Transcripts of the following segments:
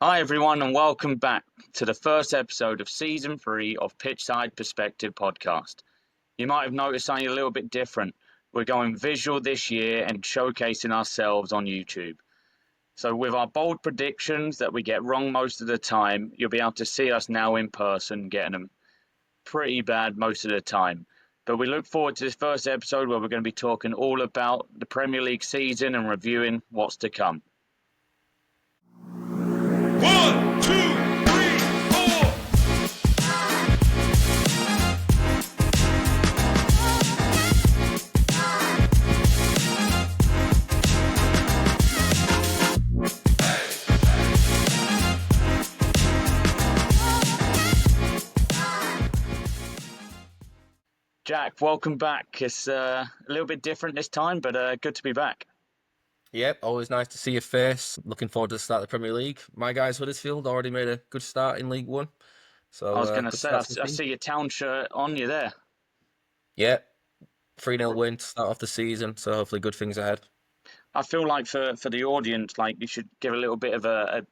Hi everyone and welcome back to the first episode of Season 3 of Pitchside Perspective Podcast. You might have noticed something a little bit different. We're going visual this year and showcasing ourselves on YouTube. So with our bold predictions that we get wrong most of the time, you'll be able to see us now in person getting them pretty bad most of the time. But we look forward to this first episode where we're going to be talking all about the Premier League season and reviewing what's to come. 1, 2, 3, 4. Jack, welcome back. It's a little bit different this time, but good to be back. Yep, always nice to see your face. Looking forward to the start of the Premier League. My guys, Huddersfield, already made a good start in League One. So I was going to good say, start to the I team. see your town shirt on you there. Yeah, 3-0 win to start off the season. So hopefully good things ahead. I feel like for the audience, like you should give a little bit of a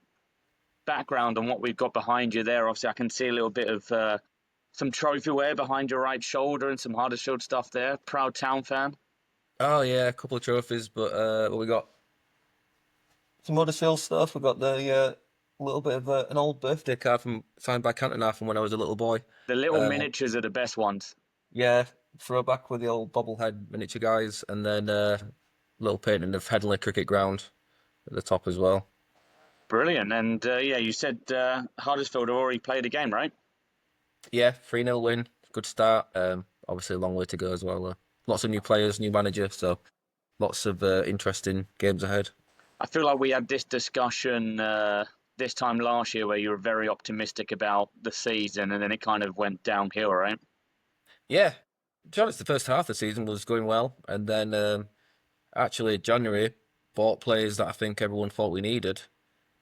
background on what we've got behind you there. Obviously, I can see a little bit of some trophy wear behind your right shoulder and some Huddersfield stuff there. Proud town fan. Oh yeah, a couple of trophies, but we got some Huddersfield stuff. We got the little bit of an old birthday card signed by Cantona from when I was a little boy. The little miniatures are the best ones. Yeah, throwback with the old bobblehead miniature guys, and then little painting of Headingley Cricket Ground at the top as well. Brilliant. And yeah, you said Huddersfield have already played a game, right? Yeah, 3-0 win. Good start. Obviously a long way to go as well. Lots of new players, new manager, so lots of interesting games ahead. I feel like we had this discussion this time last year where you were very optimistic about the season and then it kind of went downhill, right? Yeah, to be honest, the first half of the season was going well, and then actually January bought players that I think everyone thought we needed,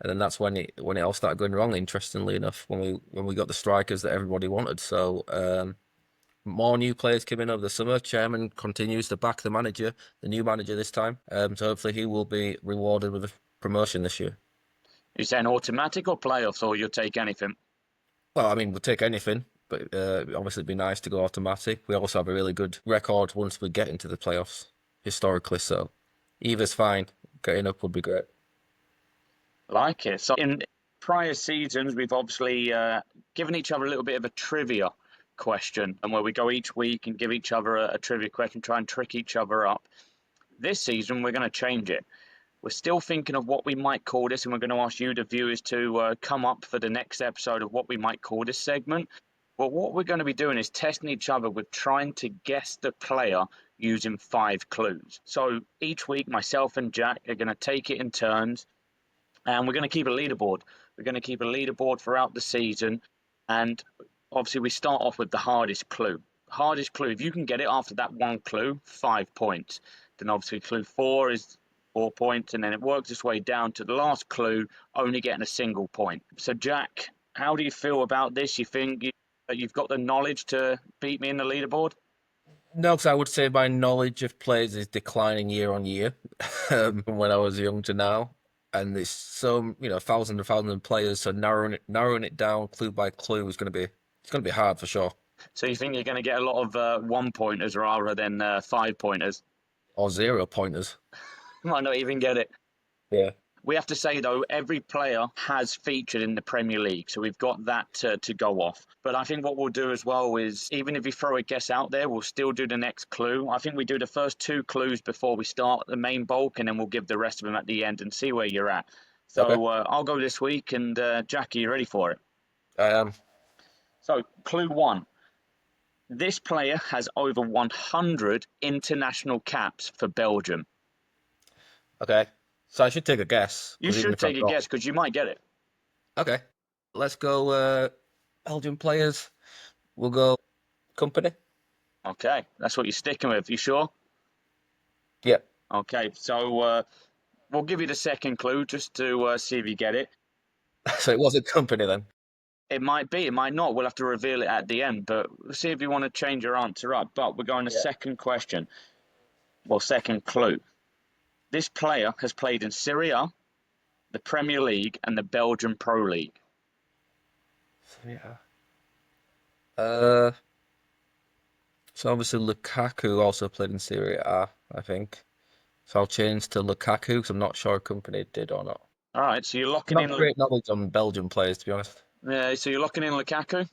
and then that's when it all started going wrong. Interestingly enough, when we got the strikers that everybody wanted, so more new players came in over the summer. Chairman continues to back the new manager this time, so hopefully he will be rewarded with a promotion this year. You're saying automatic or playoffs, or you'll take anything? Well, I mean, we'll take anything, but obviously it'd be nice to go automatic. We also have a really good record once we get into the playoffs, historically, so either's fine. Getting up would be great. Like it. So in prior seasons, we've obviously given each other a little bit of a trivia question, and where we go each week and give each other a trivia question, try and trick each other up. This season, we're going to change it. We're still thinking of what we might call this, and we're going to ask you, the viewers, to come up for the next episode of what we might call this segment. Well, what we're going to be doing is testing each other with trying to guess the player using 5 clues. So each week, myself and Jack are going to take it in turns, and we're going to keep a leaderboard. We're going to keep a leaderboard throughout the season, and obviously we start off with the hardest clue. Hardest clue, if you can get it after that one clue, 5 points. Then obviously clue 4 is 4 points, and then it works its way down to the last clue, only getting a single point. So Jack, how do you feel about this? You think you've got the knowledge to beat me in the leaderboard? No, because I would say my knowledge of players is declining year on year from when I was young to now. And there's so, thousands and thousands of players, so narrowing it down clue by clue is going to be hard for sure. So you think you're going to get a lot of 1-pointers rather than 5-pointers? Or 0 pointers. Might not even get it. Yeah. We have to say, though, every player has featured in the Premier League, so we've got that to go off. But I think what we'll do as well is, even if you throw a guess out there, we'll still do the next clue. I think we do the first 2 clues before we start the main bulk, and then we'll give the rest of them at the end and see where you're at. So okay. I'll go this week, and Jack, are you ready for it? I am. So, clue 1. This player has over 100 international caps for Belgium. Okay. So I should take a guess. You should take a guess, because you might get it. Okay. Let's go Belgian players. We'll go Company. Okay. That's what you're sticking with. You sure? Yeah. Okay. So we'll give you the second clue just to see if you get it. So it wasn't Company then? It might be. It might not. We'll have to reveal it at the end. But we'll see if you want to change your answer up. But we're going to second question. Well, second clue. This player has played in Serie A, the Premier League and the Belgian Pro League. Yeah. Uh, so obviously Lukaku also played in Serie A, I think. So I'll change to Lukaku because I'm not sure if Company did or not. All right, so you're locking Not in. great knowledge on Belgian players, to be honest. Yeah, so you're locking in Lukaku.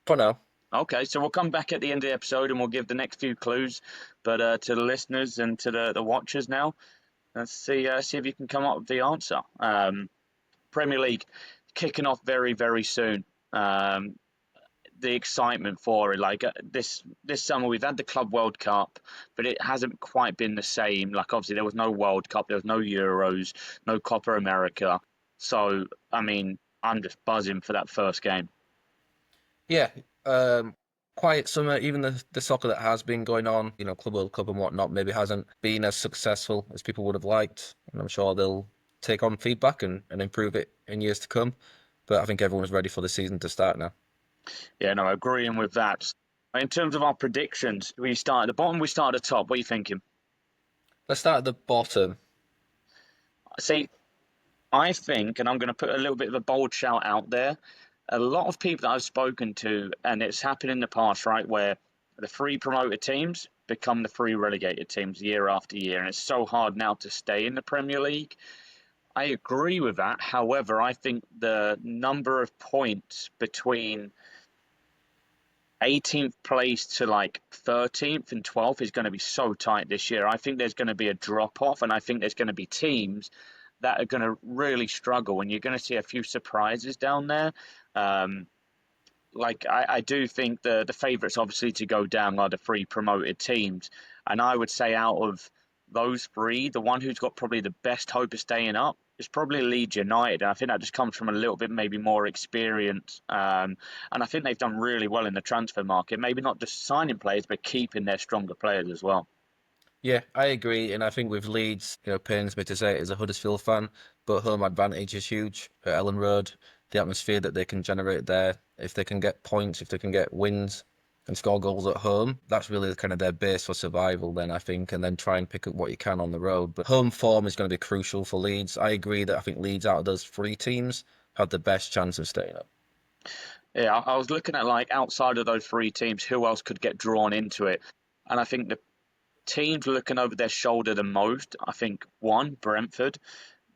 For now. Okay, so we'll come back at the end of the episode and we'll give the next few clues, but to the listeners and to the watchers now, let's see if you can come up with the answer. Premier League kicking off very very soon. Um, the excitement for it, like this summer we've had the Club World Cup, but it hasn't quite been the same. Like obviously there was no World Cup, there was no Euros, no Copa America. So I mean, I'm just buzzing for that first game. Yeah, quiet summer. Even the soccer that has been going on, Club World Cup and whatnot, maybe hasn't been as successful as people would have liked. And I'm sure they'll take on feedback and improve it in years to come. But I think everyone's ready for the season to start now. Yeah, no, agreeing with that. In terms of our predictions, we start at the bottom, we start at the top. What are you thinking? Let's start at the bottom. See, I think, and I'm going to put a little bit of a bold shout out there. A lot of people that I've spoken to, and it's happened in the past, right, where the free promoted teams become the free relegated teams year after year, and it's so hard now to stay in the Premier League. I agree with that. However, I think the number of points between 18th place to like 13th and 12th is going to be so tight this year. I think there's going to be a drop off, and I think there's going to be teams that are going to really struggle, and you're going to see a few surprises down there. Um, I do think the favourites obviously to go down are the three promoted teams, and I would say out of those three, the one who's got probably the best hope of staying up is probably Leeds United. And I think that just comes from a little bit maybe more experience, and I think they've done really well in the transfer market. Maybe not just signing players, but keeping their stronger players as well. Yeah, I agree, and I think with Leeds, pains me to say it as a Huddersfield fan, but home advantage is huge at Ellen Road. The atmosphere that they can generate there, if they can get points, if they can get wins and score goals at home, that's really kind of their base for survival then, I think, and then try and pick up what you can on the road. But home form is going to be crucial for Leeds. I agree that I think Leeds out of those three teams have the best chance of staying up. Yeah, I was looking at like outside of those three teams, who else could get drawn into it, and I think the teams looking over their shoulder the most. I think one, Brentford.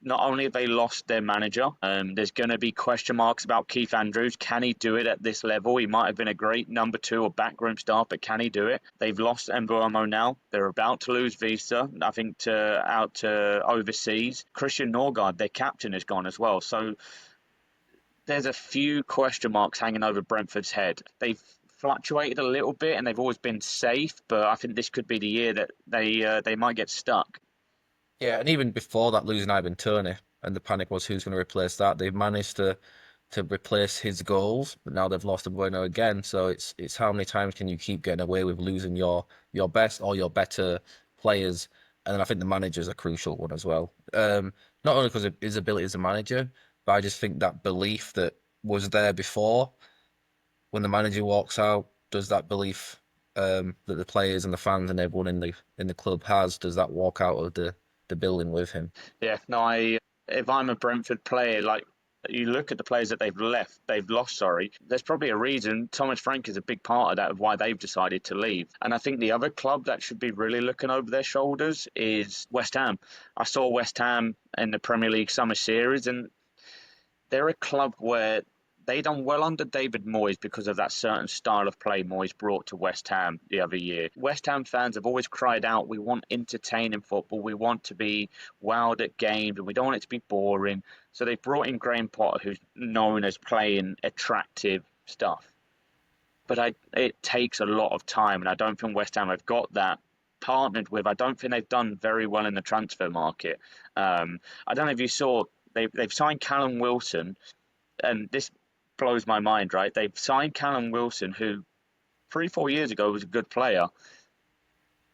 Not only have they lost their manager, there's going to be question marks about Keith Andrews. Can he do it at this level? He might have been a great number two or backroom staff, but can he do it? They've lost Mbuemo now. They're about to lose Visa, I think, out to overseas. Christian Norgard, their captain, is gone as well. So there's a few question marks hanging over Brentford's head. They've fluctuated a little bit and they've always been safe, but I think this could be the year that they might get stuck. Yeah, and even before that, losing Ivan Toney, and the panic was who's going to replace that. They've managed to replace his goals, but now they've lost Bueno again. So it's how many times can you keep getting away with losing your best or your better players? And then I think the manager's a crucial one as well. Not only because of his ability as a manager, but I just think that belief that was there before, when the manager walks out, does that belief that the players and the fans and everyone in the club has, does that walk out of the building with him? Yeah, no, if I'm a Brentford player, like you look at the players that they've lost, sorry, there's probably a reason. Thomas Frank is a big part of that, of why they've decided to leave. And I think the other club that should be really looking over their shoulders is West Ham. I saw West Ham in the Premier League Summer Series, and they're a club where they done well under David Moyes because of that certain style of play Moyes brought to West Ham the other year. West Ham fans have always cried out, we want entertaining football, we want to be wowed at games, and we don't want it to be boring. So they brought in Graham Potter, who's known as playing attractive stuff. But it takes a lot of time, and I don't think West Ham have got that partnered with. I don't think they've done very well in the transfer market. I don't know if you saw, they've signed Callum Wilson, and this blows my mind, right? They've signed Callum Wilson, who 3-4 years ago was a good player,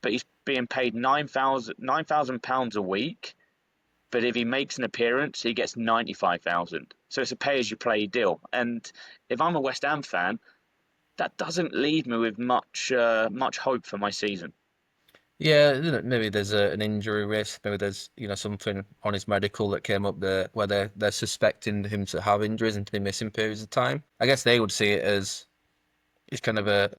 but he's being paid £9,000 a week. But if he makes an appearance, he gets 95,000. So it's a pay-as-you-play deal. And if I'm a West Ham fan, that doesn't leave me with much hope for my season. Yeah, maybe there's an injury risk. Maybe there's something on his medical that came up there where they're suspecting him to have injuries and to be missing periods of time. I guess they would see it as it's kind of a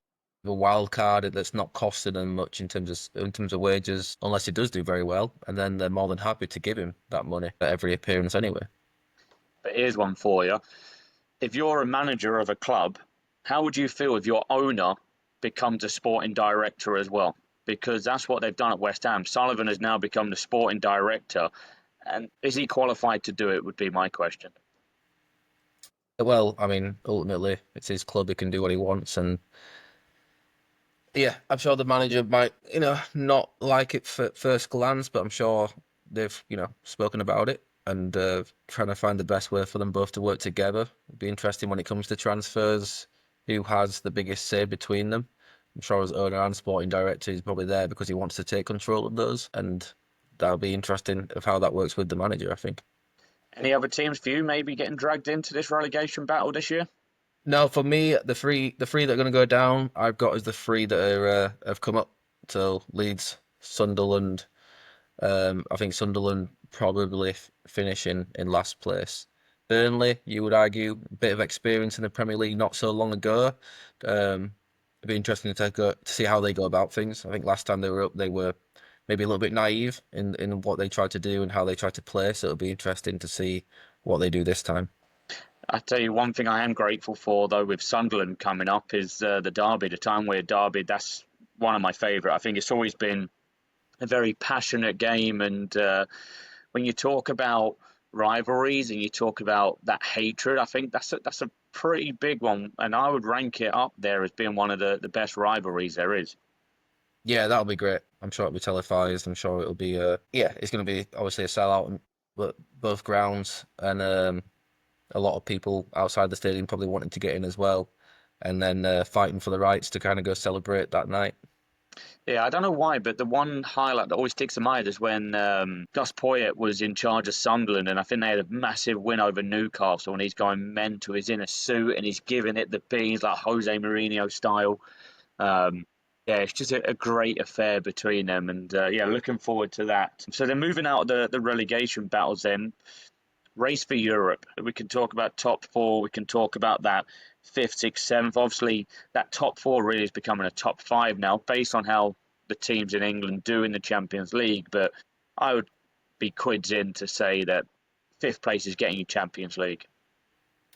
wild card that's not costing them much in terms of wages, unless he does do very well, and then they're more than happy to give him that money at every appearance anyway. But here's one for you. If you're a manager of a club, how would you feel if your owner becomes a sporting director as well? Because that's what they've done at West Ham. Sullivan has now become the sporting director. And is he qualified to do it, would be my question. Well, I mean, ultimately, it's his club. He can do what he wants, and yeah, I'm sure the manager might, not like it for first glance, but I'm sure they've, spoken about it and trying to find the best way for them both to work together. It'd be interesting when it comes to transfers, who has the biggest say between them. I'm sure as owner and sporting director, he's probably there because he wants to take control of those, and that'll be interesting of how that works with the manager, I think. Any other teams for you maybe getting dragged into this relegation battle this year? No, for me, the three that are going to go down, I've got as the three that have come up. So Leeds, Sunderland. I think Sunderland probably finishing in last place. Burnley, you would argue, a bit of experience in the Premier League not so long ago. It'd be interesting to see how they go about things. I think last time they were up, they were maybe a little bit naive in what they tried to do and how they tried to play. So it'll be interesting to see what they do this time. I tell you, one thing I am grateful for, though, with Sunderland coming up is the derby, the Tyne-Wear derby. That's one of my favourite. I think it's always been a very passionate game. And when you talk about rivalries and you talk about that hatred, I think that's a pretty big one. And I would rank it up there as being one of the best rivalries there is. Yeah, that'll be great. I'm sure it'll be televised. I'm sure it'll be yeah, it's going to be obviously a sellout on both grounds, and a lot of people outside the stadium probably wanting to get in as well, and then fighting for the rights to kind of go celebrate that night. Yeah, I don't know why, but the one highlight that always sticks in my head is when Gus Poyet was in charge of Sunderland, and I think they had a massive win over Newcastle, and he's going mental. He's in a suit and he's giving it the beans like Jose Mourinho style. Um, yeah, it's just a great affair between them, and yeah, looking forward to that. So they're moving out of the relegation battles then. Race for Europe. We can talk about top four. We can talk about that fifth, sixth, seventh. Obviously, that top four really is becoming a top five now, based on how the teams in England do in the Champions League. But I would be quids in to say that fifth place is getting you Champions League.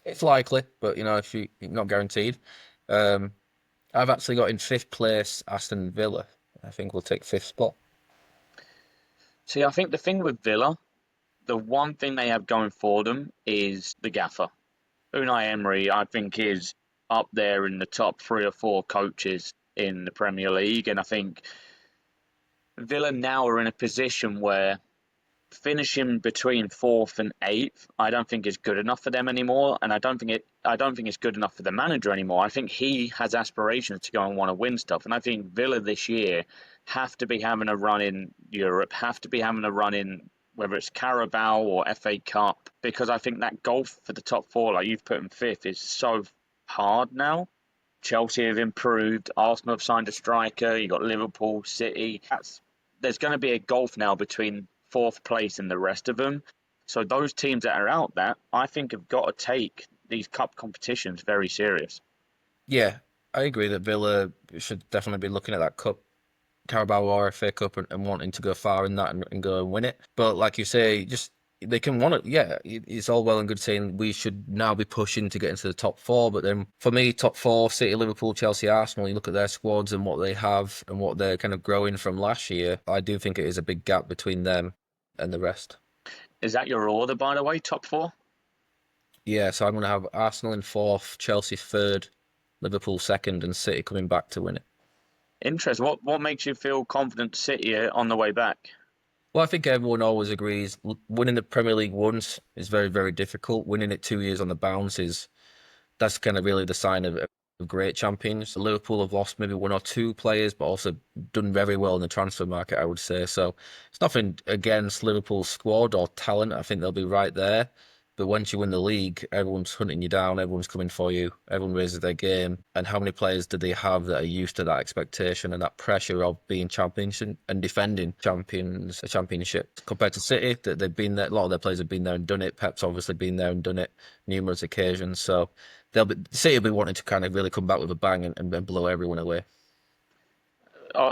It's likely, but if you not guaranteed. Um, I've actually got in fifth place Aston Villa. I think we'll take fifth spot. See, I think the thing with Villa, the one thing they have going for them is the gaffer. Unai Emery, I think, is up there in the top three or four coaches in the Premier League. And I think Villa now are in a position where finishing between fourth and eighth, I don't think is good enough for them anymore. And I don't think it's good enough for the manager anymore. I think he has aspirations to go and want to win stuff. And I think Villa this year have to be having a run in Europe, have to be having a run in whether it's Carabao or FA Cup, because I think that gulf for the top four, like you've put in fifth, is so hard now. Chelsea have improved. Arsenal have signed a striker. You got Liverpool, City. There's going to be a gulf now between fourth place and the rest of them. So those teams that are out there, I think, have got to take these cup competitions very serious. Yeah, I agree that Villa should definitely be looking at that cup, Carabao or FA Cup, and wanting to go far in that and go and win it. But like you say, just they can want it. Yeah, it's all well and good saying we should now be pushing to get into the top four. But then for me, top four, City, Liverpool, Chelsea, Arsenal, you look at their squads and what they have and what they're kind of growing from last year. I do think it is a big gap between them and the rest. Is that your order, by the way, top four? Yeah, so I'm going to have Arsenal in fourth, Chelsea third, Liverpool second, and City coming back to win it. Interesting. What makes you feel confident City are on the way back? Well, I think everyone always agrees winning the Premier League once is very, very difficult. Winning it 2 years on the bounce that's kind of really the sign of great champions. Liverpool have lost maybe one or two players, but also done very well in the transfer market, I would say. So it's nothing against Liverpool's squad or talent. I think they'll be right there. But once you win the league, everyone's hunting you down, everyone's coming for you, everyone raises their game. And how many players do they have that are used to that expectation and that pressure of being champions and defending championship compared to City? That they've been there, a lot of their players have been there and done it. Pep's obviously been there and done it numerous occasions. So City will be wanting to kind of really come back with a bang and blow everyone away.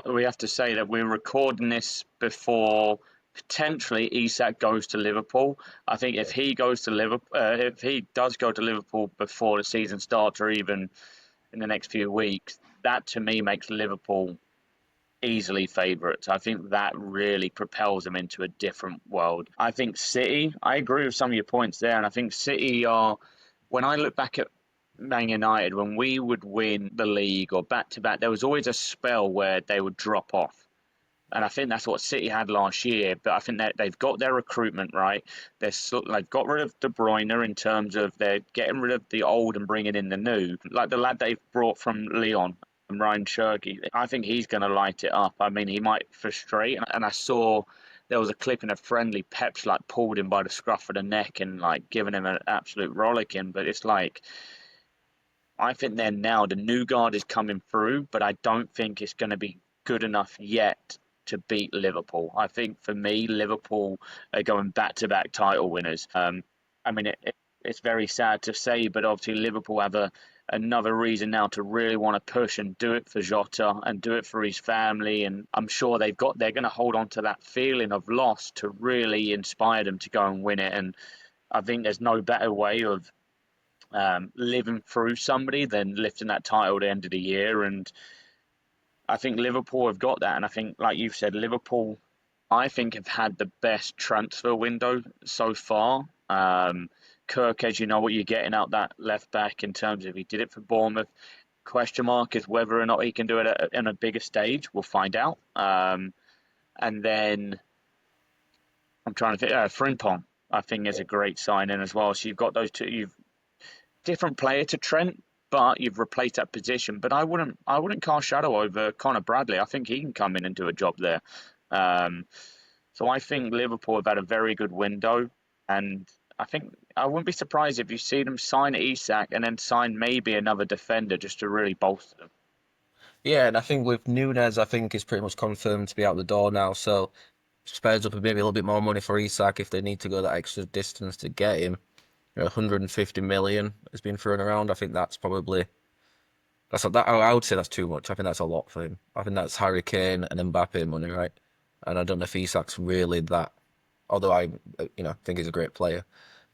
We have to say that we're recording this before potentially Isak goes to Liverpool. I think if he goes to Liverpool, if he does go to Liverpool before the season starts, or even in the next few weeks, that to me makes Liverpool easily favourites. I think that really propels them into a different world. I think City, I agree with some of your points there, and I think City are, when I look back at Man United, when we would win the league or back to back, there was always a spell where they would drop off. And I think that's what City had last year. But I think that they've got their recruitment right. They've got rid of De Bruyne in terms of they're getting rid of the old and bringing in the new. Like the lad they've brought from Lyon, Ryan Cherky, I think he's going to light it up. I mean, he might frustrate. And I saw there was a clip in a friendly, Pep's like pulled him by the scruff of the neck and like giving him an absolute rollicking. But it's like, I think they're now, the new guard is coming through, but I don't think it's going to be good enough yet to beat Liverpool. I think for me, Liverpool are going back-to-back title winners. I mean, it's very sad to say, but obviously Liverpool have another reason now to really want to push and do it for Jota and do it for his family. And I'm sure they're going to hold on to that feeling of loss to really inspire them to go and win it. And I think there's no better way of living through somebody than lifting that title at the end of the year. And I think Liverpool have got that. And I think, like you've said, Liverpool, I think, have had the best transfer window so far. Kirk, as you know what you're getting out that left back in terms of he did it for Bournemouth. Question mark is whether or not he can do it on a bigger stage. We'll find out. And then I'm trying to think. Frimpong, I think, is a great signing as well. So you've got those two. You've different player to Trent, but you've replaced that position. But I wouldn't cast shadow over Connor Bradley. I think he can come in and do a job there. So I think Liverpool have had a very good window, and I think I wouldn't be surprised if you see them sign Isak and then sign maybe another defender just to really bolster them. Yeah, and I think with Nunes, I think is pretty much confirmed to be out the door now. So Spurs up maybe a little bit more money for Isak if they need to go that extra distance to get him. 150 million has been thrown around. I think that's probably I would say that's too much. I think that's a lot for him. I think that's Harry Kane and Mbappe money, right? And I don't know if Isak's really that. Although I think he's a great player.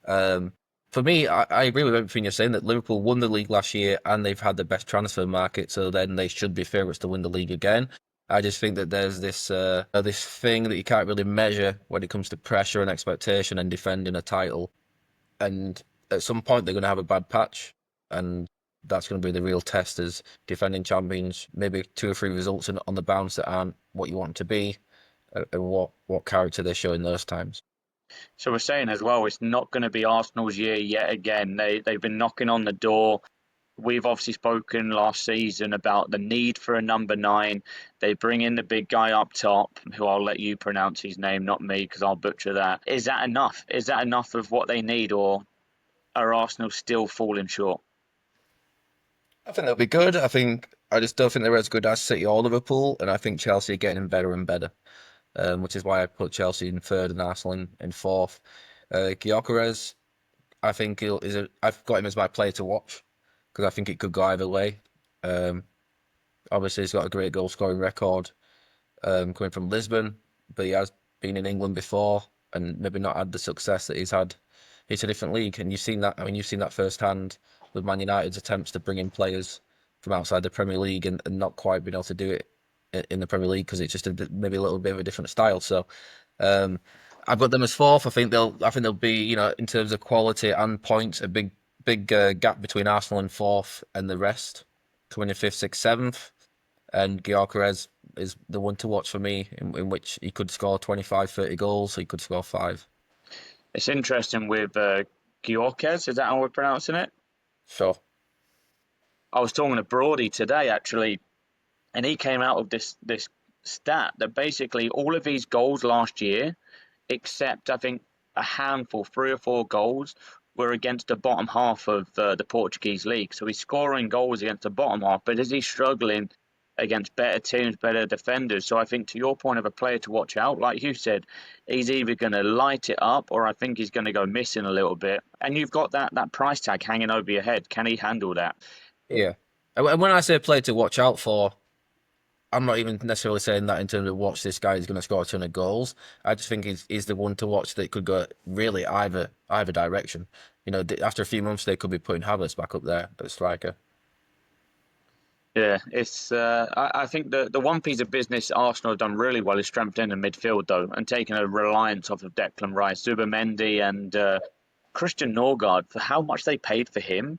For me, I agree with everything you're saying that Liverpool won the league last year and they've had the best transfer market, so then they should be favourites to win the league again. I just think that there's this thing that you can't really measure when it comes to pressure and expectation and defending a title. And at some point they're going to have a bad patch, and that's going to be the real test as defending champions. Maybe 2 or 3 results on the bounce that aren't what you want them to be, and what character they show in those times. So we're saying as well, it's not going to be Arsenal's year yet again. They've been knocking on the door. We've obviously spoken last season about the need for a number 9. They bring in the big guy up top, who I'll let you pronounce his name, not me, because I'll butcher that. Is that enough? Is that enough of what they need, or are Arsenal still falling short? I think they'll be good. I just don't think they're as good as City or Liverpool, and I think Chelsea are getting better and better, which is why I put Chelsea in 3rd and Arsenal in 4th. Gyökeres, I think I've got him as my player to watch, because I think it could go either way. Obviously, he's got a great goal scoring record coming from Lisbon, but he has been in England before and maybe not had the success that he's had. It's a different league, and you've seen that. I mean, you've seen that firsthand with Man United's attempts to bring in players from outside the Premier League and not quite being able to do it in the Premier League because it's just maybe a little bit of a different style. So I've got them as 4th. I think they'll be, in terms of quality and points, a big gap between Arsenal and 4th and the rest, coming in 5th, 6th, 7th. And Gyökeres is the one to watch for me, in which he could score 25, 30 goals. He could score 5. It's interesting with Gyökeres. Is that how we're pronouncing it? Sure. I was talking to Brody today, actually, and he came out of this stat that basically all of his goals last year, except I think a handful, 3 or 4 goals were against the bottom half of the Portuguese league. So he's scoring goals against the bottom half, but is he struggling against better teams, better defenders? So I think, to your point of a player to watch out, like you said, he's either going to light it up or I think he's going to go missing a little bit. And you've got that price tag hanging over your head. Can he handle that? Yeah. And when I say player to watch out for, I'm not even necessarily saying that in terms of watch this guy is going to score a ton of goals. I just think he's the one to watch that could go really either direction. You know, after a few months, they could be putting Havertz back up there at striker. Yeah, it's. I think the one piece of business Arsenal have done really well is strengthening the midfield, though, and taking a reliance off of Declan Rice, Zubimendi, and Christian Norgard. For how much they paid for him,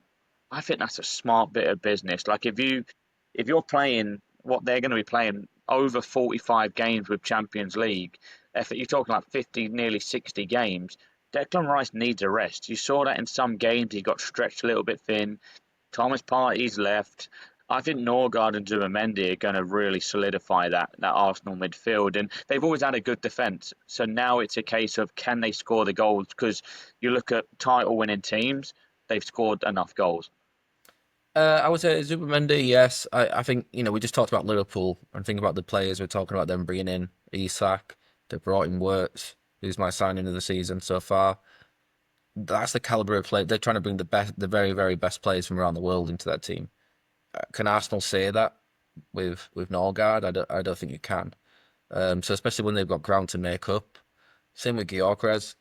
I think that's a smart bit of business. Like, if you're playing what they're going to be playing over 45 games with Champions League, if you're talking like 50, nearly 60 games, Declan Rice needs a rest. You saw that in some games; he got stretched a little bit thin. Thomas Partey's left. I think Norgard and Zubimendi are going to really solidify that Arsenal midfield, and they've always had a good defence. So now it's a case of, can they score the goals? Because you look at title-winning teams, they've scored enough goals. I would say Zubimendi, yes. I think, we just talked about Liverpool and think about the players. We're talking about them bringing in Isak, they brought in Wirtz, who's my signing of the season so far. That's the caliber of play. They're trying to bring the very, very best players from around the world into that team. Can Arsenal say that with Norgard? I don't think you can. So especially when they've got ground to make up. Same with Gyökeres.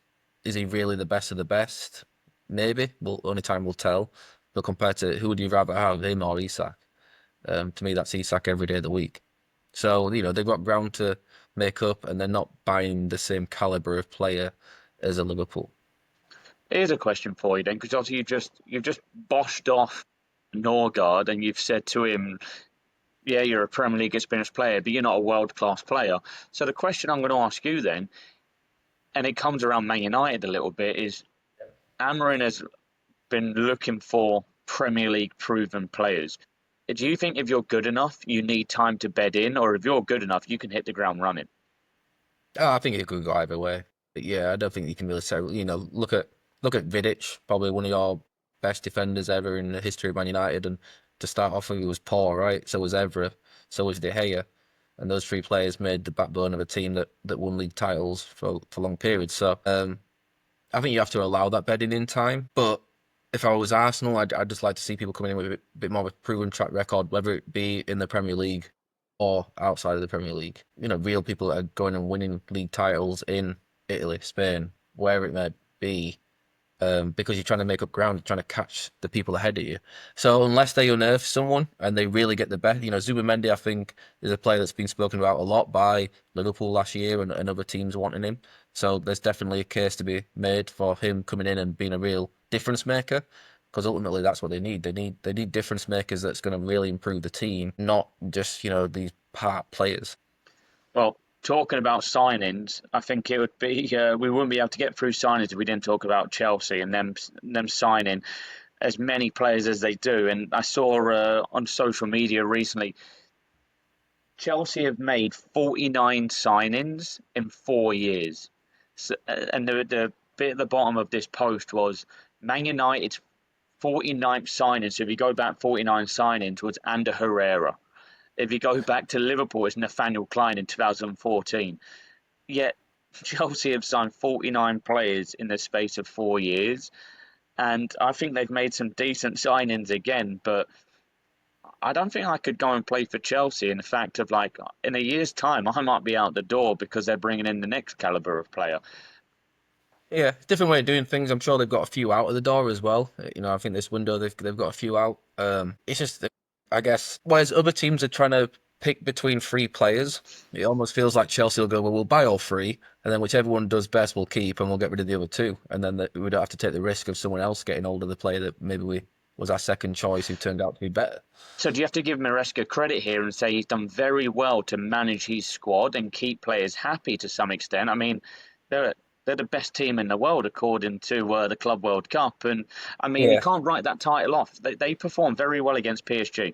Is he really the best of the best? Maybe. Well, only time will tell. But compared to, who would you rather have, him or Isak? To me, that's Isak every day of the week. So, they've got ground to make up, and they're not buying the same caliber of player as a Liverpool. Here's a question for you then, because obviously you've just boshed off Norgard and you've said to him, yeah, you're a Premier League experienced player, but you're not a world-class player. So the question I'm going to ask you then, and it comes around Man United a little bit, is Amorim has been looking for Premier League proven players. Do you think if you're good enough, you need time to bed in, or if you're good enough, you can hit the ground running? Oh, I think it could go either way. But yeah, I don't think you can really say. Look at Vidic, probably one of your best defenders ever in the history of Man United, and to start off with, he was poor, right? So was Evra, so was De Gea, and those three players made the backbone of a team that won league titles for long periods. So I think you have to allow that bedding in time. But if I was Arsenal, I'd just like to see people coming in with a bit more of a proven track record, whether it be in the Premier League or outside of the Premier League. Real people that are going and winning league titles in Italy, Spain, wherever it may be, because you're trying to make up ground, you're trying to catch the people ahead of you. So unless they unearth someone and they really get the best, Zubimendi, I think, is a player that's been spoken about a lot by Liverpool last year and other teams wanting him. So there's definitely a case to be made for him coming in and being a real difference maker, because ultimately that's what they need. They need difference makers that's going to really improve the team, not just these part players. Well, talking about signings, I think it would be we wouldn't be able to get through signings if we didn't talk about Chelsea and them signing as many players as they do. And I saw on social media recently, Chelsea have made 49 signings in 4 years. So, and the bit at the bottom of this post was Man United's 49th signing. So if you go back 49 signings, was Ander Herrera. If you go back to Liverpool, it's Nathaniel Klein in 2014. Yet Chelsea have signed 49 players in the space of 4 years. And I think they've made some decent signings again, but I don't think I could go and play for Chelsea in the fact of, like, in a year's time, I might be out the door because they're bringing in the next caliber of player. Yeah, different way of doing things. I'm sure they've got a few out of the door as well. I think this window they've got a few out. It's just, I guess, whereas other teams are trying to pick between three players, it almost feels like Chelsea will go, well, we'll buy all three, and then whichever one does best we'll keep, and we'll get rid of the other two, and then we don't have to take the risk of someone else getting hold of the player that maybe was our second choice who turned out to be better. So do you have to give Maresca credit here and say he's done very well to manage his squad and keep players happy to some extent? I mean, they're the best team in the world according to the Club World Cup, and I mean, you can't write that title off. They performed very well against PSG.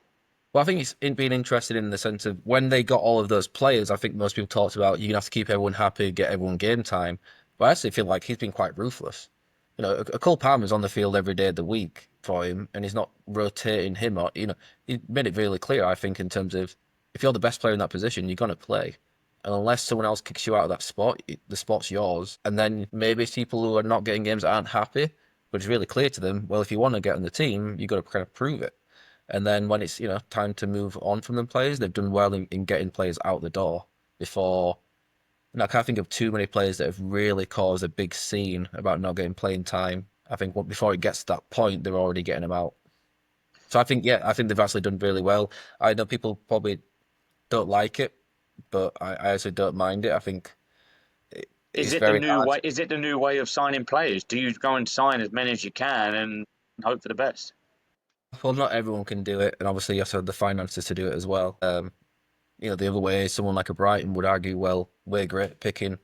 Well, I think it's being interested in the sense of when they got all of those players, I think most people talked about you're going to have to keep everyone happy, get everyone game time. But I actually feel like he's been quite ruthless. You know, a Cole Palmer's on the field every day of the week for him, and he's not rotating him. Or he made it really clear, I think, in terms of if you're the best player in that position, you're gonna play. And unless someone else kicks you out of that spot, the spot's yours. And then maybe it's people who are not getting games that aren't happy, but it's really clear to them, well, if you want to get on the team, you got to kind of prove it. And then when it's, time to move on from them players, they've done well in getting players out the door before. I can't think of too many players that have really caused a big scene about not getting playing time. I think before it gets to that point, they're already getting them out. So I think they've actually done really well. I know people probably don't like it, but I actually don't mind it. I think Is it's it the very new hard. way? Is it the new way of signing players? Do you go and sign as many as you can and hope for the best? Well, not everyone can do it, and obviously you have to have the finances to do it as well. The other way, someone like a Brighton would argue, well, we're great at picking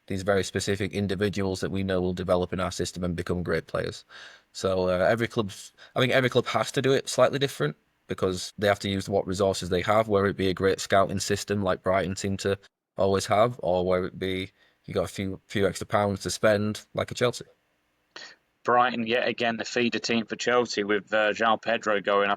these very specific individuals that we know will develop in our system and become great players. So I think every club has to do it slightly different because they have to use what resources they have, whether it be a great scouting system like Brighton seem to always have, or whether it be you got a few extra pounds to spend like a Chelsea. Brighton yet again the feeder team for Chelsea with João Pedro going. I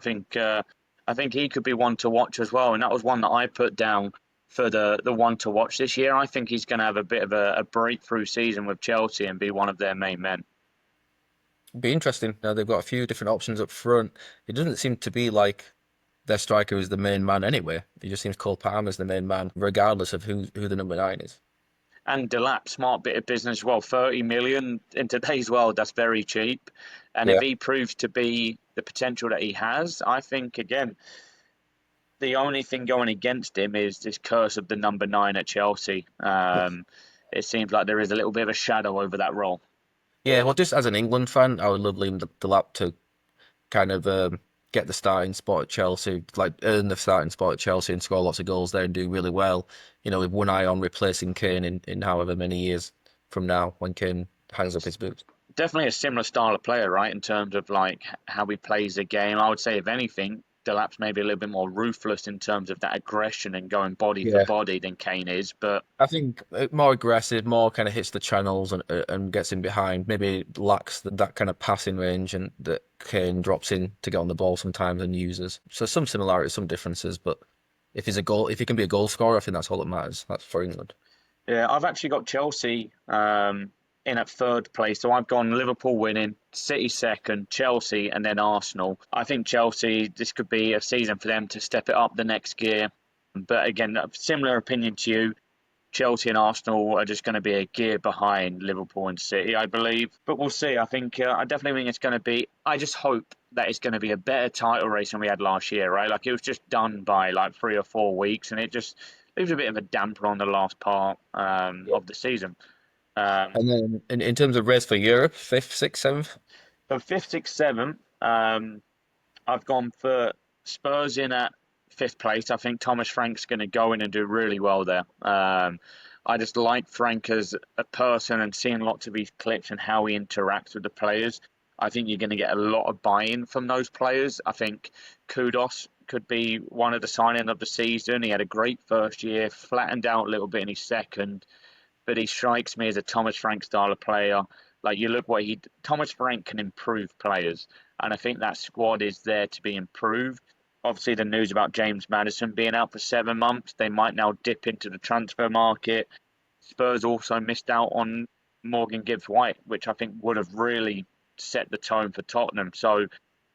think he could be one to watch as well, and that was one that I put down for the one to watch this year. I think he's going to have a bit of a breakthrough season with Chelsea and be one of their main men. Be interesting. Now they've got a few different options up front. It doesn't seem to be like their striker is the main man anyway. It just seems Cole Palmer's the main man, regardless of who the number 9 is. And Delap, smart bit of business as well. 30 million in today's world, that's very cheap. And if Yeah. he proves to be the potential that he has, I think again the only thing going against him is this curse of the number 9 at Chelsea. It seems like there is a little bit of a shadow over that role. Yeah, well, just as an England fan, I would love Liam Delap to kind of get the starting spot at Chelsea, like earn the starting spot at Chelsea and score lots of goals there and do really well. With one eye on replacing Kane in however many years from now when Kane hangs up his boots. Definitely a similar style of player, right? In terms of like how he plays the game. I would say, if anything, Delap's maybe a little bit more ruthless in terms of that aggression and going body for Yeah. body than Kane is. But I think more aggressive, more kind of hits the channels and gets in behind. Maybe lacks that kind of passing range and that Kane drops in to get on the ball sometimes and uses. So some similarities, some differences, but if he can be a goal scorer, I think that's all that matters. That's for England. yeah, I've actually got Chelsea in at third place. So I've gone Liverpool winning, City second, Chelsea, and then Arsenal. I think Chelsea, this could be a season for them to step it up the next gear. But again, a similar opinion to you. Chelsea and Arsenal are just going to be a gear behind Liverpool and City, I believe. But we'll see. I definitely think it's going to be. I just hope that it's going to be a better title race than we had last year, right? Like it was just done by like 3 or 4 weeks, and it just leaves a bit of a damper on the last part of the season. And then in terms of race for Europe, fifth, sixth, seventh. So fifth, sixth, seventh, I've gone for Spurs in at fifth place. I think Thomas Frank's going to go in and do really well there. I just like Frank as a person and seeing lots of his clips and how he interacts with the players. I think you're going to get a lot of buy-in from those players. I think Kudos could be one of the signing of the season. He had a great first year, flattened out a little bit in his second, but he strikes me as a Thomas Frank style of player. Like you look what Thomas Frank can improve players, and I think that squad is there to be improved. Obviously, the news about James Maddison being out for 7 months, they might now dip into the transfer market. Spurs also missed out on Morgan Gibbs White, which I think would have really set the tone for Tottenham. So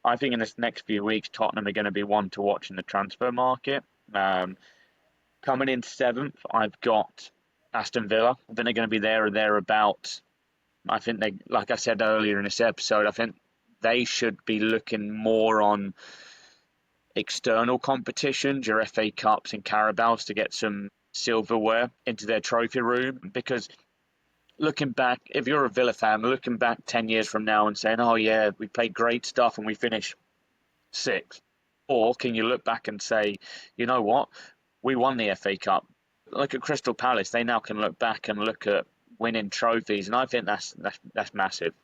I think in this next few weeks, Tottenham are going to be one to watch in the transfer market. Coming in seventh, I've got Aston Villa. I think they're going to be there or thereabouts. I think they, like I said earlier in this episode, I think they should be looking more on external competitions, your FA Cups and Carabaos, to get some silverware into their trophy room. Because looking back, if you're a Villa fan, looking back 10 years from now and saying, oh yeah, we played great stuff and we finished sixth. Or can you look back and say, you know what, we won the FA Cup. Look at Crystal Palace. They now can look back and look at winning trophies, and I think that's massive.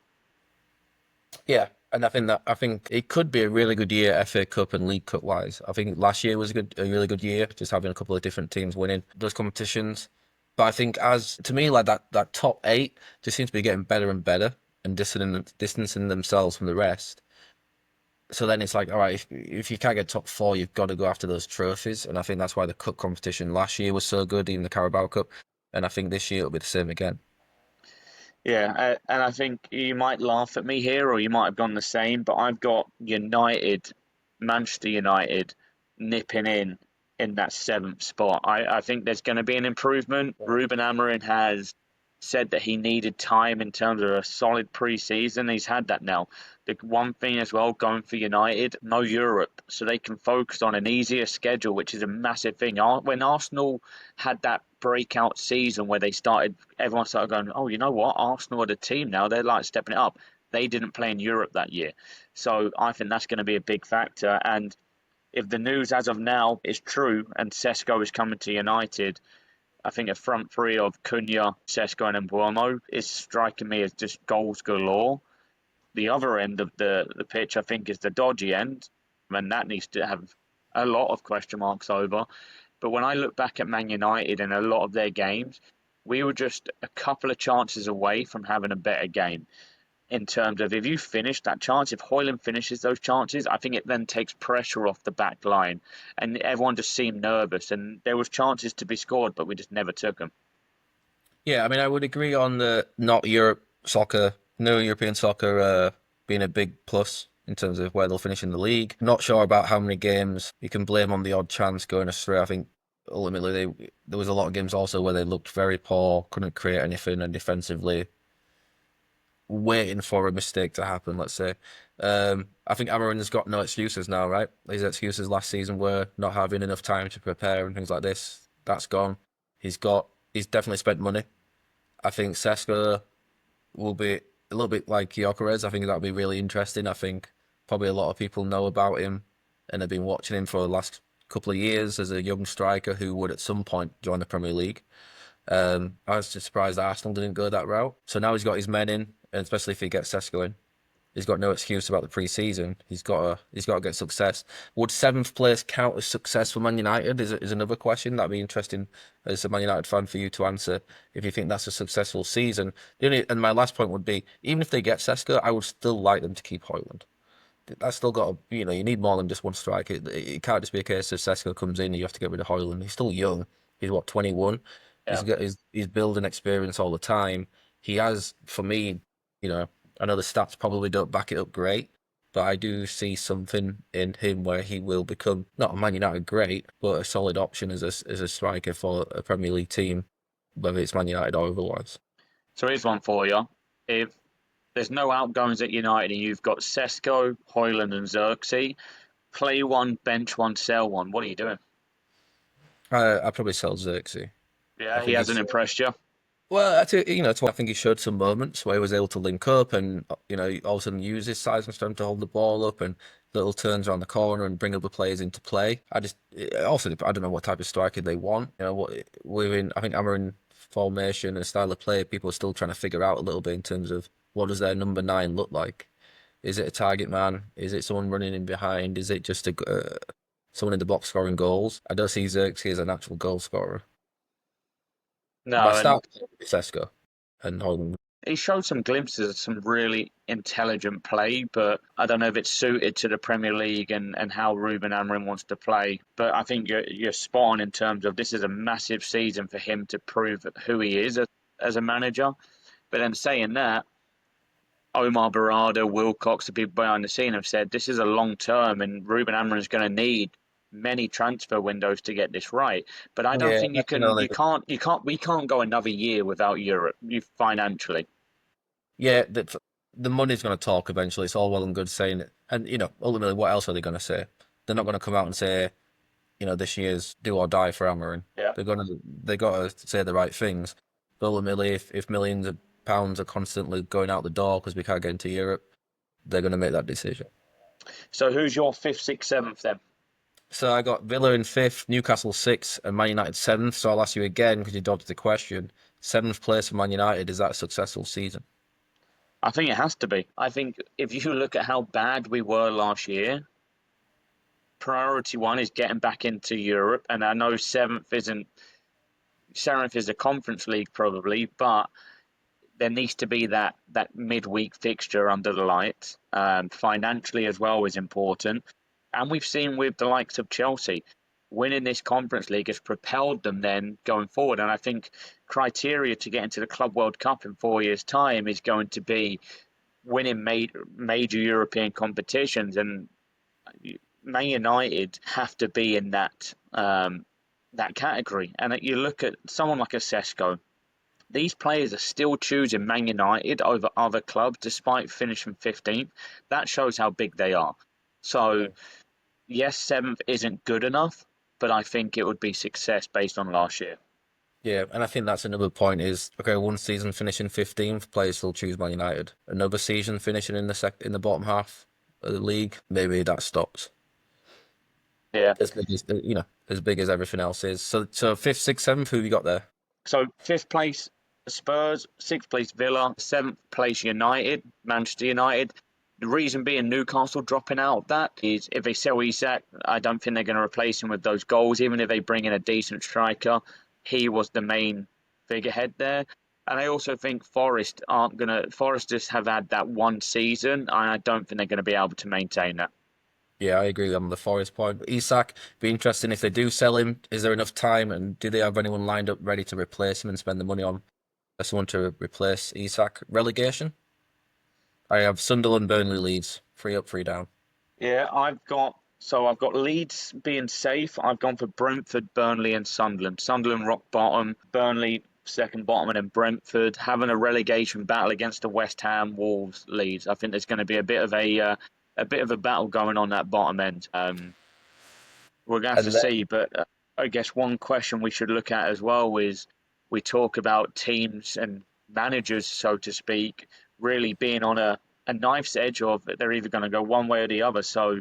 Yeah, and I think it could be a really good year FA Cup and League Cup wise. I think last year was a really good year, just having a couple of different teams winning those competitions. But I think to me, like that top 8 just seems to be getting better and better and distancing themselves from the rest. So then it's like, all right, if you can't get top 4, you've got to go after those trophies. And I think that's why the cup competition last year was so good, even the Carabao Cup. And I think this year it'll be the same again. Yeah, and I think you might laugh at me here, or you might have gone the same, but I've got Manchester United, nipping in that 7th spot. I think there's going to be an improvement. Ruben Amorim has said that he needed time in terms of a solid pre-season. He's had that now. The one thing as well going for United, no Europe, so they can focus on an easier schedule, which is a massive thing. When Arsenal had that breakout season where everyone started going, oh, you know what? Arsenal are the team now. They're like stepping it up. They didn't play in Europe that year. So I think that's going to be a big factor. And if the news as of now is true and Sesko is coming to United, I think a front three of Cunha, Sesko, and Mbuemo is striking me as just goals galore. The other end of the pitch, I think, is the dodgy end, and that needs to have a lot of question marks over. But when I look back at Man United and a lot of their games, we were just a couple of chances away from having a better game. In terms of if you finish that chance, if Højlund finishes those chances, I think it then takes pressure off the back line. And everyone just seemed nervous. And there was chances to be scored, but we just never took them. Yeah, I mean, I would agree on the not Europe soccer, no European soccer being a big plus in terms of where they'll finish in the league. Not sure about how many games you can blame on the odd chance going astray. I think ultimately there was a lot of games also where they looked very poor, couldn't create anything, and defensively waiting for a mistake to happen, let's say. I think Amarin's got no excuses now, right? His excuses last season were not having enough time to prepare and things like this. That's gone. He's definitely spent money. I think Sesko will be a little bit like Gyökeres. I think that'll be really interesting. I think probably a lot of people know about him and have been watching him for the last couple of years as a young striker who would at some point join the Premier League. I was just surprised Arsenal didn't go that route. So now he's got his men in, and especially if he gets Sesko in, he's got no excuse about the pre-season. He's got to get success. Would 7th place count as success for Man United? Is another question that'd be interesting as a Man United fan for you to answer if you think that's a successful season. And my last point would be, even if they get Sesko, I would still like them to keep Højlund. That's still got to, you need more than just one striker. It can't just be a case of Sesko comes in and you have to get rid of Højlund. He's still young. He's what, 21? Yeah. He's building experience all the time. He has, for me, I know the stats probably don't back it up great, but I do see something in him where he will become not a Man United great, but a solid option as a striker for a Premier League team, whether it's Man United or otherwise. So here's one for you. If there's no outgoings at United and you've got Sesko, Højlund, and Xerxes, play one, bench one, sell one, what are you doing? I probably sell Xerxes. I Yeah, he think hasn't impressed you. well, it's why I think he showed some moments where he was able to link up and all of a sudden use his size and strength to hold the ball up and little turns around the corner and bring other players into play. I don't know what type of striker they want. I think Amarin formation and style of play, people are still trying to figure out a little bit in terms of what does their number 9 look like. Is it a target man? Is it someone running in behind? Is it just someone in the box scoring goals? I don't see Xerxes as an actual goal scorer. But I No, and start with Sesko and Holland. he showed some glimpses of some really intelligent play, but I don't know if it's suited to the Premier League and how Ruben Amorim wants to play. But I think you're spot on in terms of this is a massive season for him to prove who he is as a manager. But then saying that, Omar Barada, Wilcox, the people behind the scene have said this is a long term, and Ruben Amorim is going to need many transfer windows to get this right. But I don't Yeah, think we can't go another year without Europe financially. yeah. The money's going to talk eventually. It's all well and good saying it, and ultimately, what else are they going to say? They're not going to come out and say, this year's do or die for Amarin. Yeah. They got to say the right things. But ultimately, if millions of pounds are constantly going out the door because we can't get into Europe, they're going to make that decision. So who's your fifth, sixth, seventh then? So I got Villa in 5th, Newcastle 6th, and Man United 7th. So I'll ask you again because you dodged the question. 7th place for Man United, is that a successful season? I think it has to be. I think if you look at how bad we were last year, priority one is getting back into Europe. And I know seventh isn't Seventh is a Conference League probably, but there needs to be that midweek fixture under the lights. Financially as well is important, and we've seen with the likes of Chelsea, winning this Conference League has propelled them then going forward. And I think criteria to get into the Club World Cup in 4 years' time is going to be winning major European competitions, and Man United have to be in that category. And you look at someone like a Sesko. These players are still choosing Man United over other clubs despite finishing 15th. That shows how big they are. So, yes, 7th isn't good enough, but I think it would be success based on last year. Yeah, and I think that's another point is, okay, one season finishing 15th, players still choose Man United. Another season finishing in the bottom half of the league, maybe that stops. Yeah. As big as, as big as everything else is. So 5th, 6th, 7th, who have you got there? So 5th place Spurs, 6th place Villa, 7th place United, Manchester United. The reason being Newcastle dropping out of that is if they sell Isak, I don't think they're going to replace him with those goals. Even if they bring in a decent striker, he was the main figurehead there. And I also think Forest just have had that one season, and I don't think they're going to be able to maintain that. Yeah, I agree on the Forest point. Isak, be interesting if they do sell him. Is there enough time, and do they have anyone lined up ready to replace him and spend the money on someone to replace Isak? Relegation? I have Sunderland, Burnley, Leeds. 3 up, 3 down. Yeah, I've got Leeds being safe. I've gone for Brentford, Burnley, and Sunderland. Sunderland rock bottom, Burnley second bottom, and then Brentford having a relegation battle against the West Ham, Wolves, Leeds. I think there's going to be a bit of a battle going on that bottom end. We're going to have to see, but I guess one question we should look at as well is we talk about teams and managers, so to speak, really being on a knife's edge of they're either going to go one way or the other. So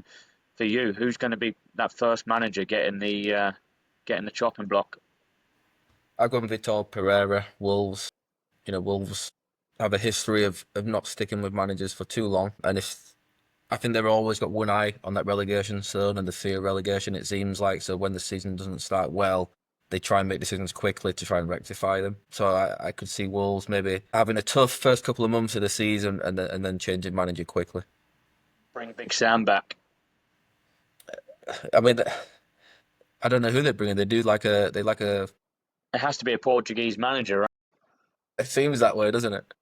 for you, who's going to be that first manager getting the chopping block? I've gone Vitor Pereira, Wolves. Wolves have a history of not sticking with managers for too long, and I think they've always got one eye on that relegation zone and the fear of relegation, it seems like. So when the season doesn't start well, they try and make decisions quickly to try and rectify them. So I could see Wolves maybe having a tough first couple of months of the season and then changing manager quickly. Bring Big Sam back. I mean, I don't know who they're bringing. They like a. It has to be a Portuguese manager, right? It seems that way, doesn't it?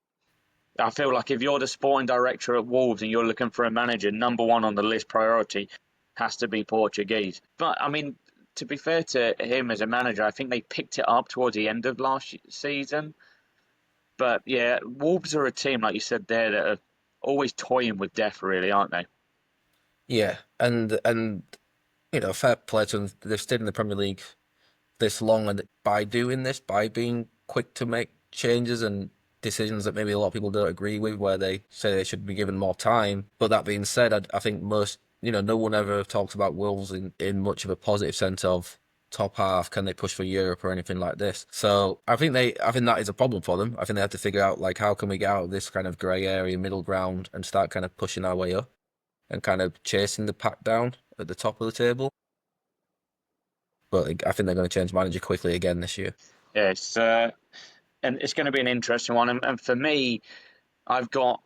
I feel like if you're the sporting director at Wolves and you're looking for a manager, number one on the list priority has to be Portuguese. But I mean, to be fair to him as a manager, I think they picked it up towards the end of last season. But yeah, Wolves are a team, like you said there, that are always toying with death, really, aren't they? Yeah, and fair play to them. They've stayed in the Premier League this long, and by doing this, by being quick to make changes and decisions that maybe a lot of people don't agree with, where they say they should be given more time. But that being said, I think no one ever talks about Wolves in much of a positive sense of top half, can they push for Europe or anything like this. So I think that is a problem for them. I think they have to figure out, like, how can we get out of this kind of grey area, middle ground, and start kind of pushing our way up and kind of chasing the pack down at the top of the table. But I think they're going to change manager quickly again this year. Yes, and it's going to be an interesting one. And for me, I've got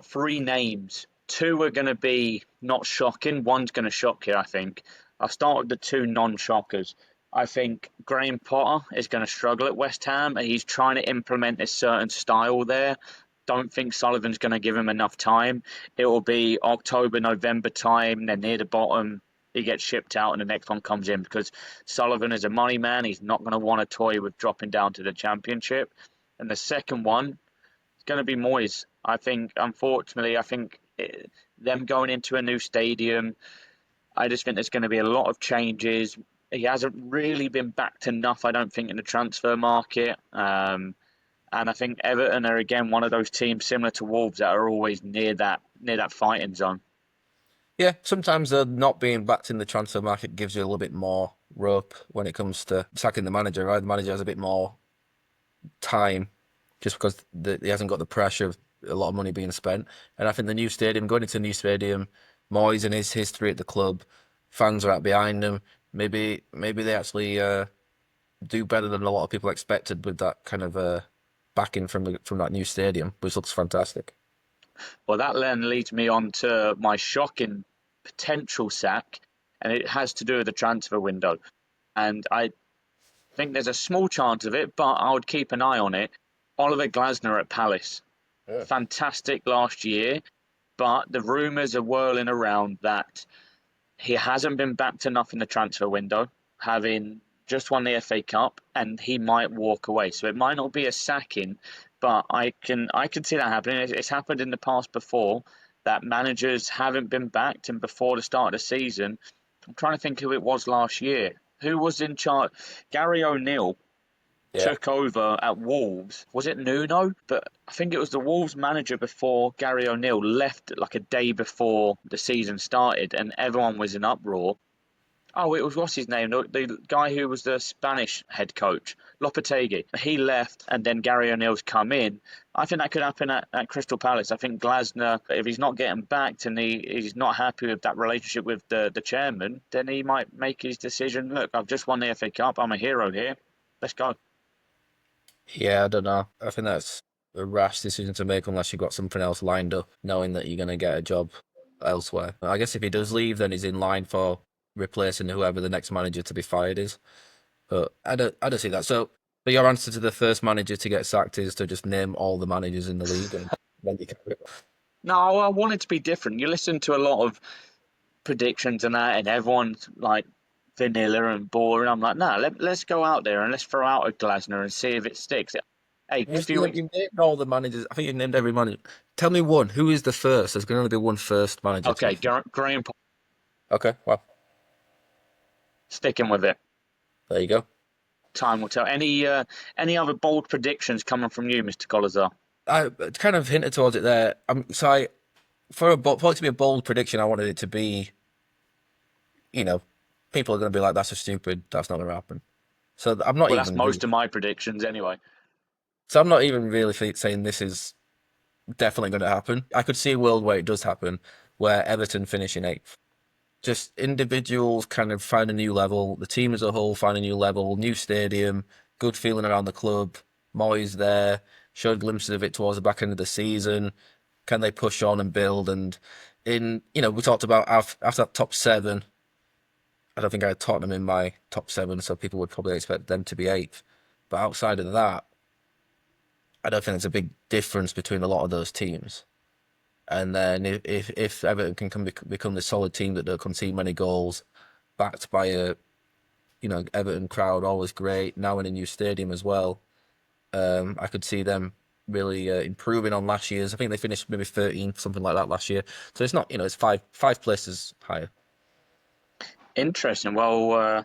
3 names. 2 are going to be not shocking. One's going to shock you, I think. I'll start with the 2 non-shockers. I think Graham Potter is going to struggle at West Ham. He's trying to implement a certain style there. Don't think Sullivan's going to give him enough time. It will be October, November time. They're near the bottom. He gets shipped out and the next one comes in because Sullivan is a money man. He's not going to want to toy with dropping down to the Championship. And the second one is going to be Moyes. I think, unfortunately, them going into a new stadium, I just think there's going to be a lot of changes. He hasn't really been backed enough, I don't think, in the transfer market. And I think Everton are, again, one of those teams similar to Wolves that are always near that fighting zone. Yeah, sometimes not being backed in the transfer market gives you a little bit more rope when it comes to sacking the manager, right? The manager has a bit more time just because he hasn't got the pressure of a lot of money being spent. And I think going into a new stadium, Moyes and his history at the club, fans are out behind him. Maybe they actually do better than a lot of people expected with that kind of backing from that new stadium, which looks fantastic. Well, that then leads me on to my shocking potential sack, and it has to do with the transfer window. And I think there's a small chance of it, but I would keep an eye on it. Oliver Glasner at Palace. Yeah. Fantastic last year, but the rumours are whirling around that he hasn't been backed enough in the transfer window, having just won the FA Cup, and he might walk away. So it might not be a sacking, but I can see that happening. It's happened in the past before that managers haven't been backed, and before the start of the season, I'm trying to think who it was last year. Who was in charge? Gary O'Neill Yeah. took over at Wolves. Was it Nuno? But I think it was the Wolves manager before Gary O'Neill left like a day before the season started, and everyone was in uproar. Oh, it was what's his name? The guy who was the Spanish head coach, Lopetegui. He left, and then Gary O'Neill's come in. I think that could happen at Crystal Palace. I think Glasner, if he's not getting backed and he's not happy with that relationship with the chairman, then he might make his decision. Look, I've just won the FA Cup. I'm a hero here. Let's go. Yeah, I don't know. I think that's a rash decision to make unless you've got something else lined up, knowing that you're going to get a job elsewhere. I guess if he does leave, then he's in line for replacing whoever the next manager to be fired is. But I don't see that. So, but your answer to the first manager to get sacked is to just name all the managers in the league, and then you can. No, I want it to be different. You listen to a lot of predictions and that, and everyone's like vanilla and boring. I'm like, nah, let's go out there and let's throw out a Glasner and see if it sticks. Hey, a few weeks. You've named all the managers. I think you've named every manager. Tell me one. Who is the first? There's going to only be one first manager. Okay, Graham Potter, Okay, well, sticking with it. there you go. Time will tell. Any other bold predictions coming from you, Mr. Colazar? I kind of hinted towards it there. For it to be a bold prediction, I wanted it to be, people are going to be like, "That's so stupid. That's not going to happen." So I'm not Well, that's even. most of my predictions anyway. So I'm not even really saying this is definitely going to happen. I could see a world where it does happen, where Everton finish in eighth. Just individuals kind of find a new level. The team as a whole find a new level. New stadium, good feeling around the club. Moyes there, showed glimpses of it towards the back end of the season. Can they push on and build? And we talked about after that top seven. I don't think I had Tottenham in my top seven, so people would probably expect them to be eighth. But outside of that, I don't think there's a big difference between a lot of those teams. And then if Everton can become the solid team that don't concede many goals, backed by a Everton crowd, always great. Now in a new stadium as well, I could see them really improving on last year's. I think they finished maybe 13th, something like that last year. So it's not, it's five places higher. Interesting. Well,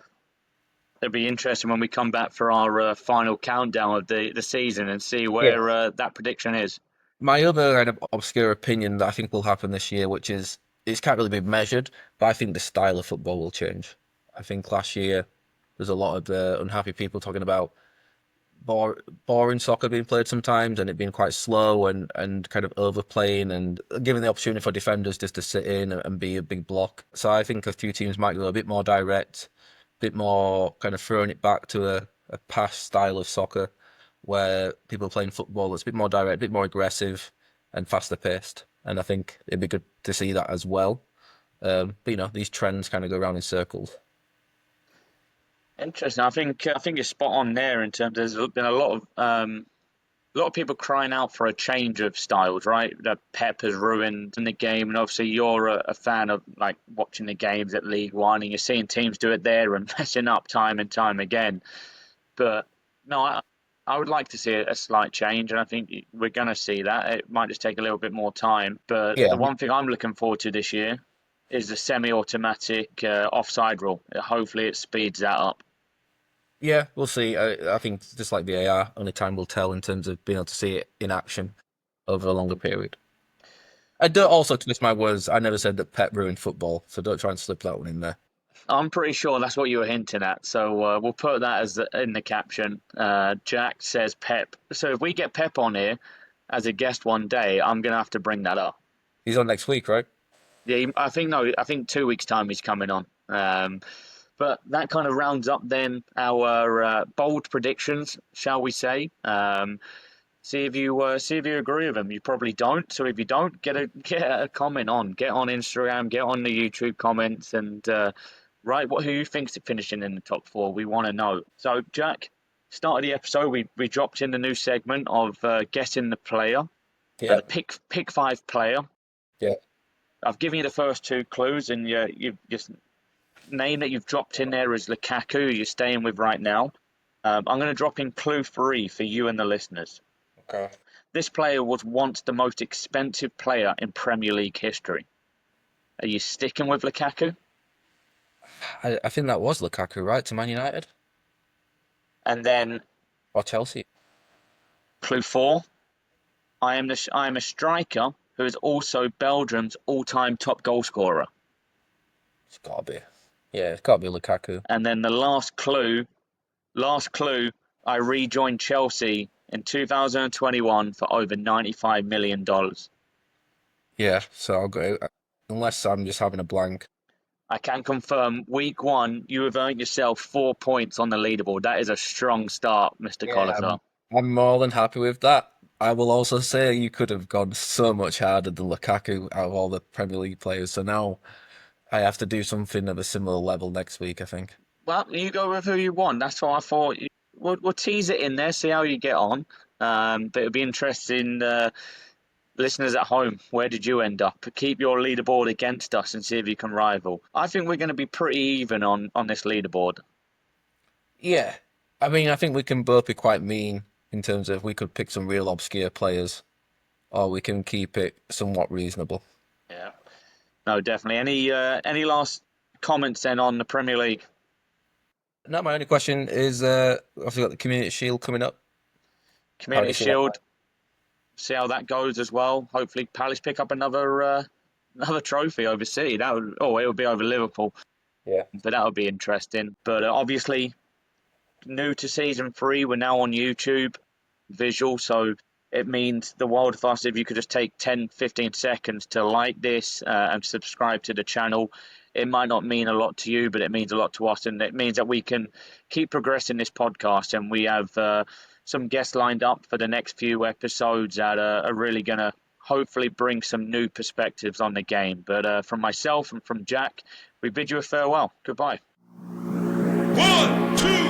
it'll be interesting when we come back for our final countdown of the season and see where that prediction is. My other kind of obscure opinion that I think will happen this year, which is it can't really be measured, but I think the style of football will change. I think last year there's a lot of unhappy people talking about boring soccer being played sometimes and it being quite slow and kind of overplaying and giving the opportunity for defenders just to sit in and be a big block. So I think a few teams might go a bit more direct, a bit more kind of throwing it back to a past style of soccer where people are playing football that's a bit more direct, a bit more aggressive and faster paced. And I think it'd be good to see that as well. But these trends kind of go around in circles. Interesting. I think you're spot on there in terms. There's been a lot of people crying out for a change of styles, right? That Pep has ruined the game, and obviously you're a fan of like watching the games at League One, and you're seeing teams do it there and messing up time and time again. But no, I would like to see a slight change, and I think we're going to see that. It might just take a little bit more time. But Yeah. the one thing I'm looking forward to this year is the semi-automatic offside rule. Hopefully, it speeds that up. Yeah, we'll see. I think just like VAR, only time will tell in terms of being able to see it in action over a longer period. I don't also twist my words. I never said that Pep ruined football, so don't try and slip that one in there. I'm pretty sure that's what you were hinting at. So we'll put that as in the caption. Jack says Pep. So if we get Pep on here as a guest one day, I'm going to have to bring that up. He's on next week, right? Yeah, I think 2 weeks time he's coming on. But But that kind of rounds up then our bold predictions, shall we say? See if you agree with them. You probably don't. So if you don't, get a comment on. Get on Instagram. Get on the YouTube comments and write who you think's finishing in the top four. We want to know. So Jack, start of the episode, we dropped in the new segment of guessing the player. Yeah. Pick five player. Yeah. I've given you the first two clues, and you've just name that you've dropped in there is Lukaku, who you're staying with right now. I'm going to drop in clue 3 for you and the listeners. Okay. This player was once the most expensive player in Premier League history. Are you sticking with Lukaku? I think that was Lukaku, right, to Man United And then or Chelsea. clue 4, I am a striker who is also Belgium's all-time top goal scorer. It's got to be. Yeah, it's got to be Lukaku. And then the last clue, I rejoined Chelsea in 2021 for over $95 million. Yeah, so I'll go, unless I'm just having a blank. I can confirm, week 1, you have earned yourself 4 points on the leaderboard. That is a strong start, Mr. Collifer. I'm more than happy with that. I will also say you could have gone so much harder than Lukaku out of all the Premier League players. So now I have to do something of a similar level next week, I think. Well, you go with who you want. That's what I thought. We'll tease it in there, see how you get on. But it'll be interesting, listeners at home, where did you end up? Keep your leaderboard against us and see if you can rival. I think we're going to be pretty even on this leaderboard. Yeah. I mean, I think we can both be quite mean in terms of we could pick some real obscure players, or we can keep it somewhat reasonable. Yeah. No, definitely. Any last comments then on the Premier League? No, my only question is, obviously got the Community Shield coming up. Community see that Shield. See how that goes as well. Hopefully, Palace pick up another trophy over City. It would be over Liverpool. Yeah. But that would be interesting. But obviously, new to season 3, we're now on YouTube, visual. So it means the world of us if you could just take 10, 15 seconds to like this and subscribe to the channel. It might not mean a lot to you, but it means a lot to us. And it means that we can keep progressing this podcast. And we have some guests lined up for the next few episodes that are really going to hopefully bring some new perspectives on the game. But from myself and from Jack, we bid you a farewell. Goodbye. 1, 2.